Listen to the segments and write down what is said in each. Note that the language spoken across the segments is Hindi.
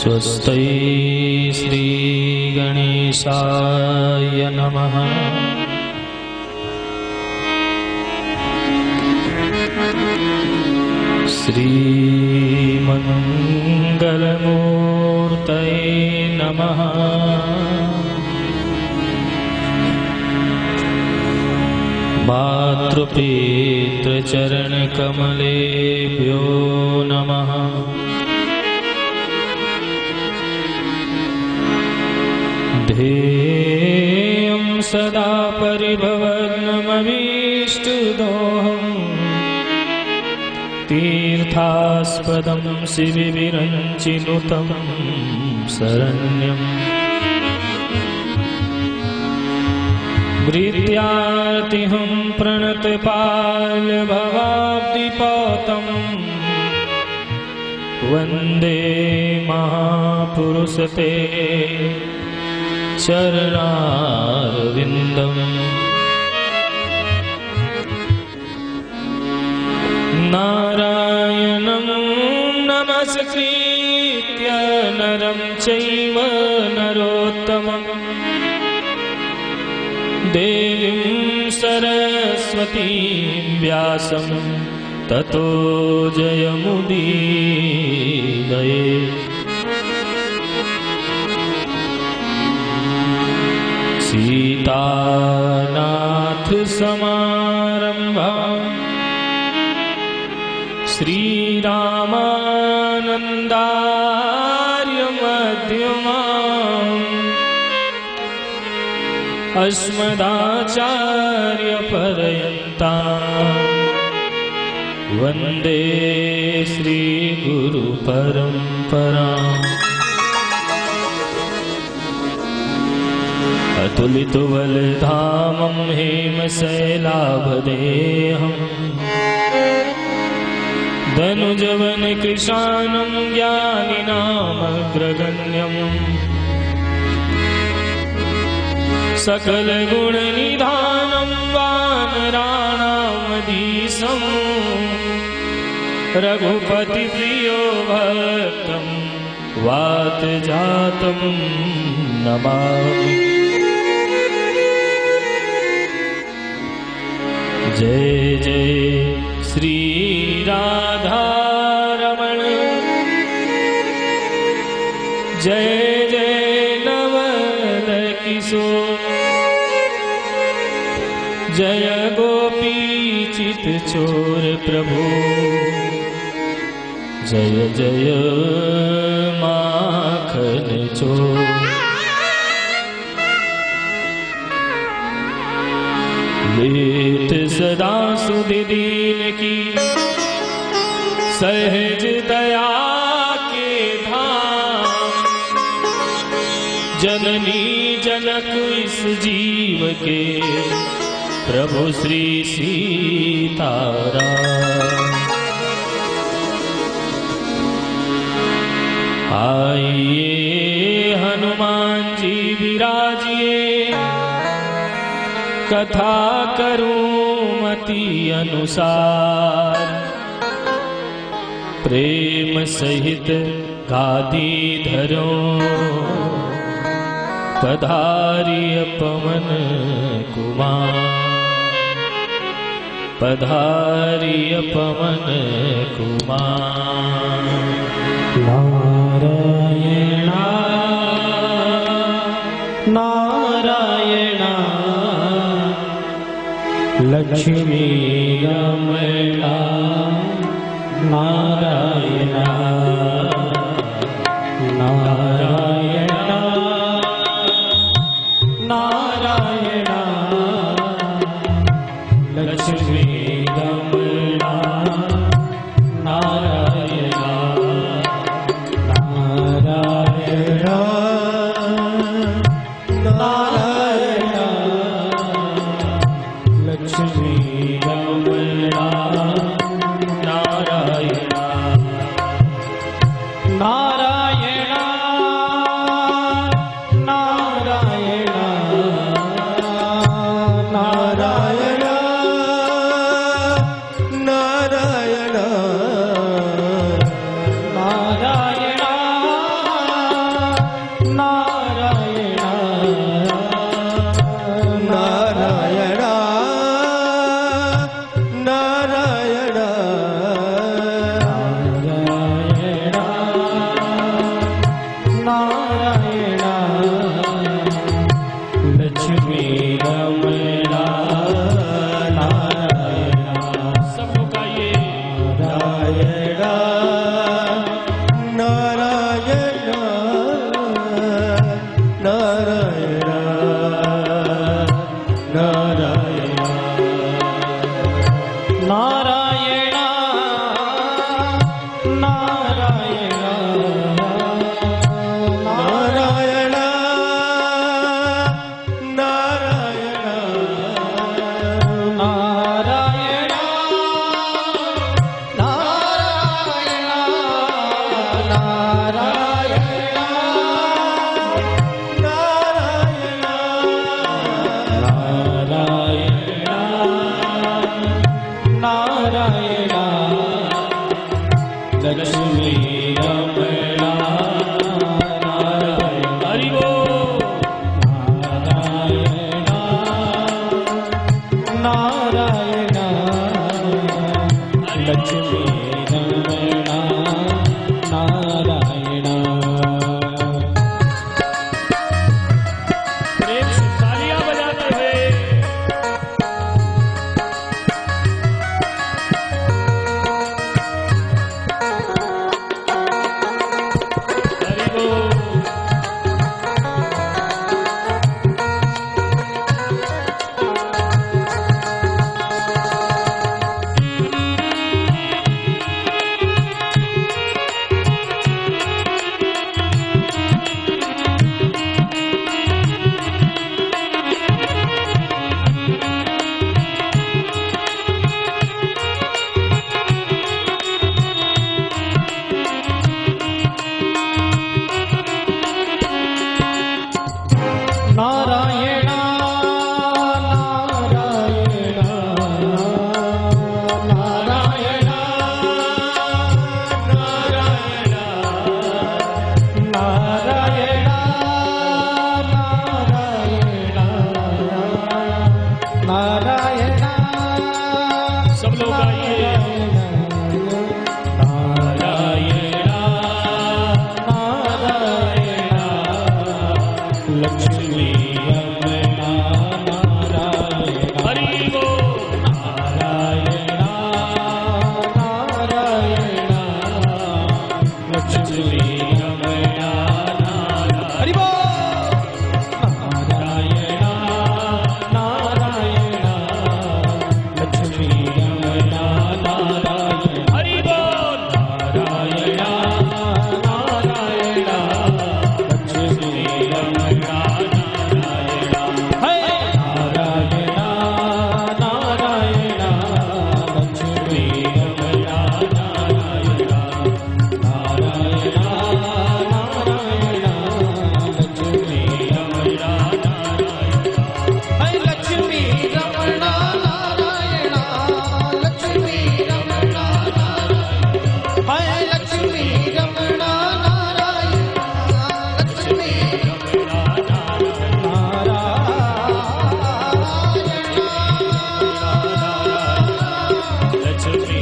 स्वस्ति श्री गणेशाय नमः। श्रीमङ्गलमूर्तये नमः। मातृपितृचरणकमलेभ्यो नमः। ध्येयं सदा परिभवग्नमभीष्टदोहम् तीर्थास्पदं शिविविरञ्चिनुतं शरण्यम् भृत्यार्तिहं प्रणतपालभवाब्धिपौतं वन्दे महापुरुषते चरणारविन्दम्। नारायणं नमस्कृत्य नरं चैव नरोत्तमम् देवीं सरस्वतीं व्यासं ततो जयमुदीरये। सीतानाथ समारम्भां श्रीरामानन्दार्य मध्यमाम् अस्मदाचार्यपर्यन्तां वन्दे श्रीगुरुपरम्पराम्। अतुलितबलधामं हेमशैलाभदेहम् धनुजवनकृशानं ज्ञानिनामग्रगण्यम् सकलगुणनिधानं वानराणामधीशम् रघुपतिप्रियो भक्तं वातजातं नमामि। जय जय श्री राधारमण जय जय नवल किशोर जय गोपी चित चोर प्रभु जय जय माखन चोर। लेत सदा सुधि दीन की सहज दया के धाम जननी जनक इस जीव के प्रभु श्री सीताराम। आइए हनुमान जी विराजिए कथा करूं मति अनुसार प्रेम सहित गादी धरो पधारिय पवन कुमार पधारिय पवन कुमार। नारायण नारायण लक्ष्मी रमणा नारायण नारायण नारायण लक्ष्मी रमणा नारायण नारायण नारायण लक्ष्मी रमणा नारायण नारायण नारायण नारायण नारायण लक्ष्मी रमणा नारायण। प्रेम से तालियां बजाते हुए हरि बोल। नारायण नारायण नारायण नारायण नारायण नारायण नारायण। सब लोग आइए। नारायण नारायण लक्ष्मी रमणा नारायण। हरि बोल। नारायण नारायण लक्ष्मी रमणा नारायण। हरि बोल। नारायण नारायण लक्ष्मी रमणा नारायण। हरि बोल। नारायण नारायण लक्ष्मी रमणा नारायण। हे नारायण नारायण लक्ष्मी रमणा नारायण। नारायण नारायण लक्ष्मी रमणा नारायण। हे लक्ष्मी रमणा नारायण लक्ष्मी रमणा नारायण। हे लक्ष्मी रमणा नारायण लक्ष्मी रमणा नारायण। लक्ष्मी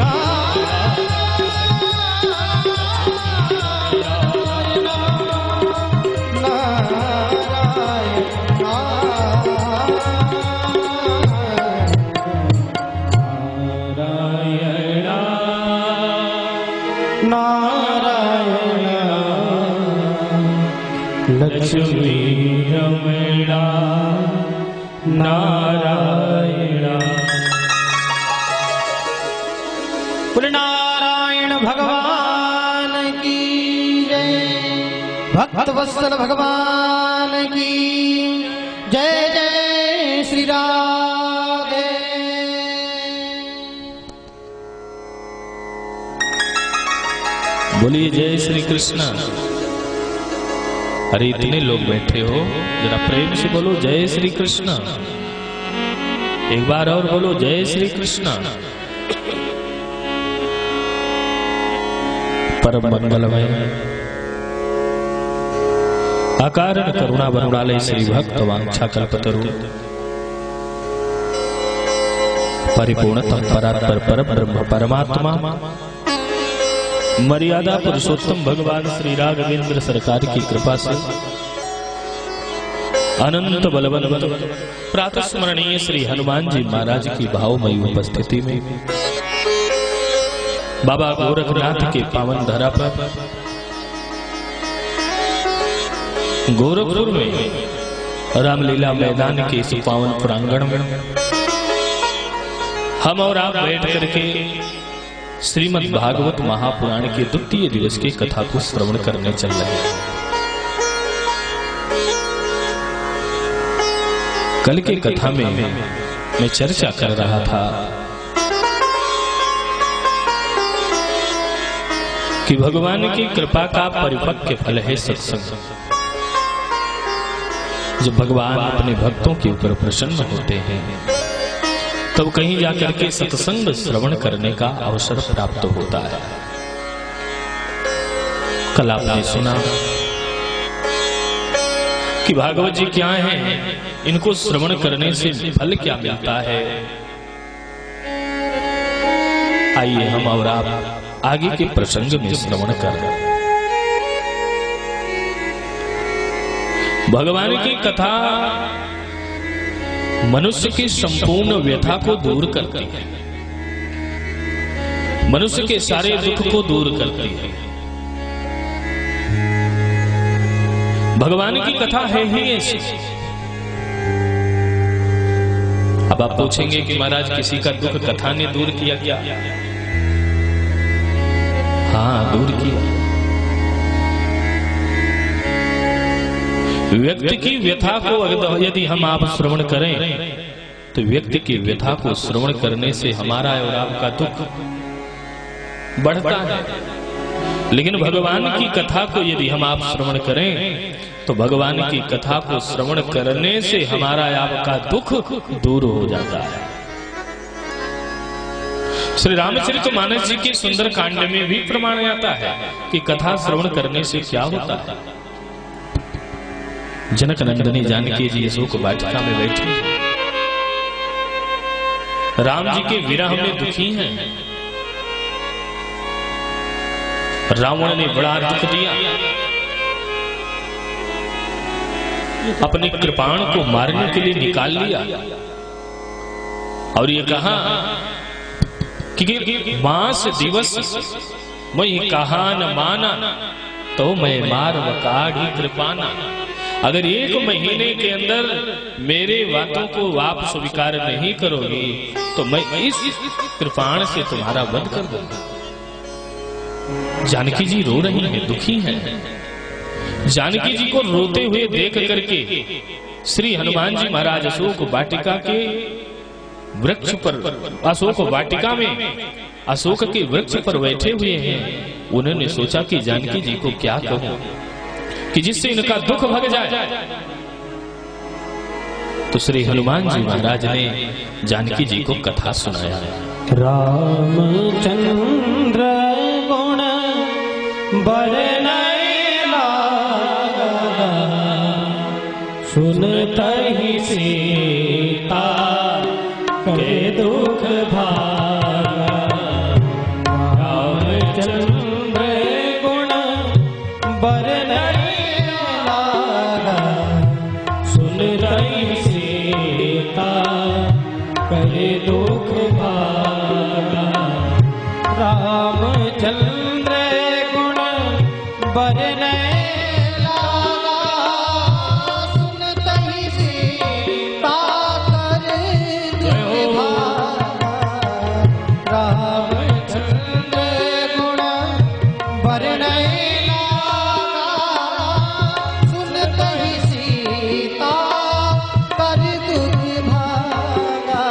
लक्ष्मी रमणा नारायण। बोले नारायण भगवान की जय। भक्त वत्सल भगवान की जय। जय श्री राधे। बोलिए जय श्री कृष्ण। अरे इतने लोग बैठे हो, जरा प्रेम से बोलो जय श्री कृष्ण। एक बार और बोलो जय श्री कृष्ण। परम मंगलमय अकारण करुणा वरुणालय श्री भक्त वांछा कल्पतरु परिपूर्णतम परात्पर परम ब्रह्म परमात्मा मर्यादा पुरुषोत्तम भगवान श्री राघवेंद्र सरकार की कृपा से अनंत बलवंत प्रातः स्मरणीय श्री हनुमान जी महाराज की भावमयी उपस्थिति में बाबा गोरखनाथ के पावन धरा पर गोरखपुर में रामलीला मैदान के इस पावन प्रांगण में हम और आप बैठ करके श्रीमद् भागवत महापुराण के द्वितीय दिवस की कथा को श्रवण करने चल रहे हैं। कल की कथा में मैं चर्चा कर रहा था कि भगवान की कृपा का परिपक्व फल है सत्संग। जब भगवान अपने भक्तों के ऊपर प्रसन्न होते हैं तब कहीं जाकर के सत्संग श्रवण करने का अवसर प्राप्त होता है। कल आपने सुना कि भागवत जी क्या हैं, इनको श्रवण करने से फल क्या मिलता है। आइए हम और आप आगे के प्रसंग में श्रवण कर। भगवान की कथा मनुष्य की संपूर्ण व्यथा को दूर करती है, मनुष्य के सारे दुख को दूर करती है। भगवान की कथा है ही ऐसी। अब आप पूछेंगे कि महाराज किसी का दुख कथा ने दूर किया क्या? हाँ, दूर किया। व्यक्ति की व्यथा को यदि हम आप श्रवण करें तो व्यक्ति की व्यथा को श्रवण करने से हमारा और आपका दुख बढ़ता है, लेकिन भगवान की कथा को यदि हम आप श्रवण करें तो भगवान की कथा को श्रवण करने से हमारा आपका दुख दूर हो जाता है। श्री रामचरितमानस जी के सुंदर कांड में भी प्रमाण आता है कि कथा श्रवण करने से क्या होता है। जनक नंदनी जानकी जी अशोक वाटिका में बैठी, राम जी के विरह में दुखी हैं। रावण ने बड़ा दुख दिया, अपने कृपाण को मारने के लिए निकाल लिया और ये कहा कि मास दिवस मैं कहा न माना तो मैं मार वकाढ़ी कृपाना। अगर 1 महीने के अंदर मेरे बातों को आप स्वीकार नहीं करोगे तो मैं इस कृपाण से तुम्हारा वध कर दूंगा। जानकी जी रो रही हैं, दुखी हैं। जानकी जी को रोते हुए देख करके श्री हनुमान जी महाराज अशोक वाटिका के वृक्ष पर, अशोक वाटिका में अशोक के वृक्ष पर बैठे हुए हैं। उन्होंने सोचा कि जानकी जी को क्या कहूं कि जिससे इनका दुख भग जाए। तो श्री हनुमान जी महाराज ने जानकी जी को कथा सुनाया। रामचंद्र गुण बरनए लागा, सुनतहि सीता के दुख भागा। रामचंद्र गुण बरनए लागा, सुनतहि सीता के दुख भागा। रामचंद्र गुण बरनए लागा, सुनतहि सीता कर दुख भागा। रामचंद्र गुण बरनए लागा, सुनतहि सीता कर दुख भागा।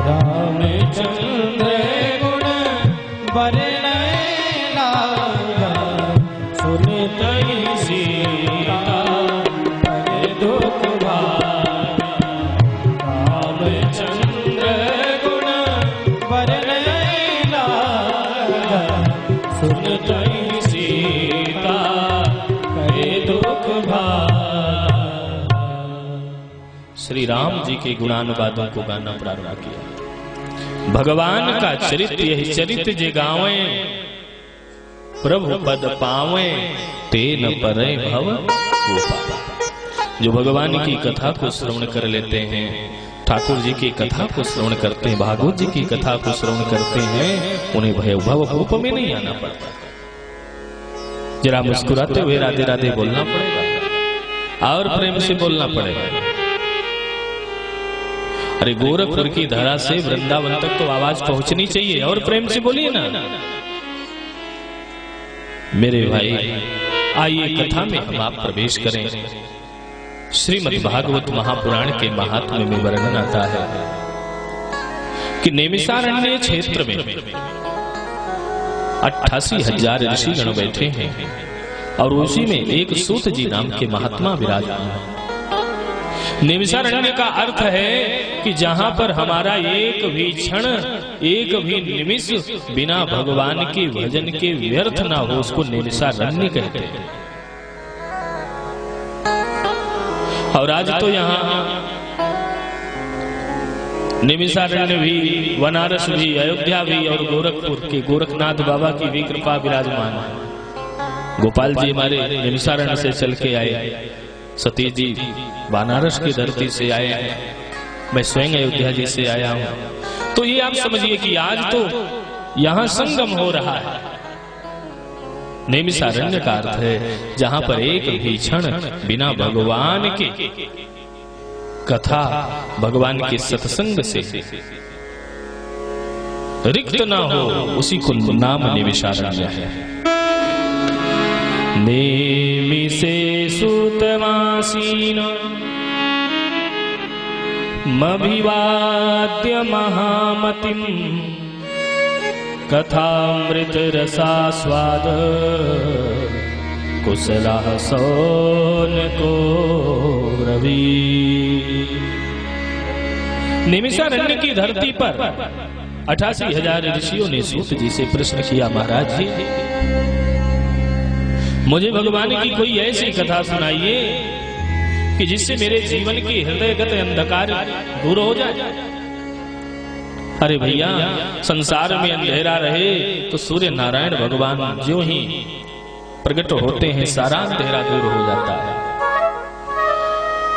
रामचंद्र गुण बरनए लागा, सुनतहि सीता कर दुख भागा। रामचंद्र गुण बरनए लागा, सुनतहि सीता कर दुख भागा। श्री राम जी के गुणानुवादों को गाना प्रारंभ किया। भगवान का चरित्र यही चरित्र जे गावे, प्रभु पद पावे ते न परे भव गोपा। जो भगवान की कथा को श्रवण कर लेते हैं, ठाकुर जी की कथा को श्रवण करते हैं, भागवत जी की कथा को श्रवण करते हैं, उन्हें भय भव भूप में नहीं आना पड़ता। जरा मुस्कुराते हुए राधे राधे बोलना पड़ेगा और प्रेम से बोलना पड़ेगा। अरे गोरखपुर की धरा से वृंदावन तक तो आवाज पहुंचनी चाहिए, और प्रेम से बोलिए ना। मेरे भाई आइए कथा में हम आप प्रवेश करें। श्रीमद् भागवत महापुराण के महात्म्य में वर्णन आता है कि नैमिषारण्य क्षेत्र में 88,000 ऋषिगण बैठे हैं और उसी में एक सूत जी नाम के महात्मा विराजमान है। नैमिषारण्य का अर्थ है कि जहां पर हमारा एक भी क्षण, एक भी निमिष बिना भगवान के भजन के व्यर्थ ना हो, उसको नैमिषारण्य कहते हैं। और आज तो यहाँ निमिषारण्य भी, बनारस भी, अयोध्या भी और गोरखपुर के गोरखनाथ बाबा की भी कृपा विराजमान है। गोपाल जी हमारे निमिषारण्य से चल के आए, सतीश जी बनारस की धरती से आए हैं, मैं स्वयं अयोध्या जी से आया हूं। तो ये आप समझिए कि आज तो यहां संगम हो रहा है। निमिषारण्य का अर्थ है जहां पर एक भी क्षण बिना भगवान के कथा, भगवान के सत्संग से रिक्त ना हो, उसी को नाम निमिषारण्य है। नेमिषे सुतमासीन मभिवाद्य महामतिम कथामृत रसास्वाद कुशला सौनको रवि। निमिषारण्य की धरती पर 88,000 ऋषियों ने सूत जी से प्रश्न किया, महाराज जी मुझे भगवान की कोई ऐसी कथा सुनाइए कि जिससे मेरे जीवन की हृदयगत अंधकार दूर हो जाए। अरे भैया, संसार में अंधेरा रहे तो सूर्य नारायण भगवान जो ही प्रकट होते हैं सारा अंधेरा दूर हो जाता है।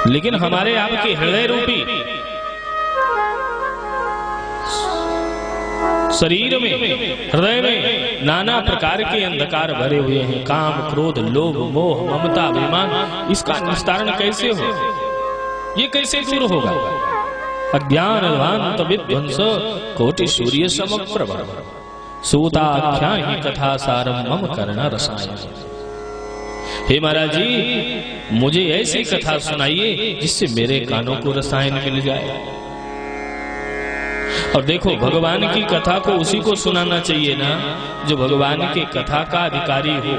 लेकिन हमारे आपके हृदय रूपी शरीर में, हृदय में नाना प्रकार के अंधकार भरे हुए हैं, काम, क्रोध, लोभ, मोह, ममता, अभिमान। इसका निस्तारण कैसे हो, ये कैसे दूर होगा? अज्ञान अध्वांत विध्वंस कोटि सूर्य समप्रभ सूताख्या ही कथा सारम मम कर्ण रसायन। हे महाराज जी, मुझे ऐसी कथा सुनाइए जिससे मेरे कानों को रसायन मिल जाए। और देखो, भगवान की कथा को उसी को सुनाना चाहिए ना जो भगवान के कथा का अधिकारी हो।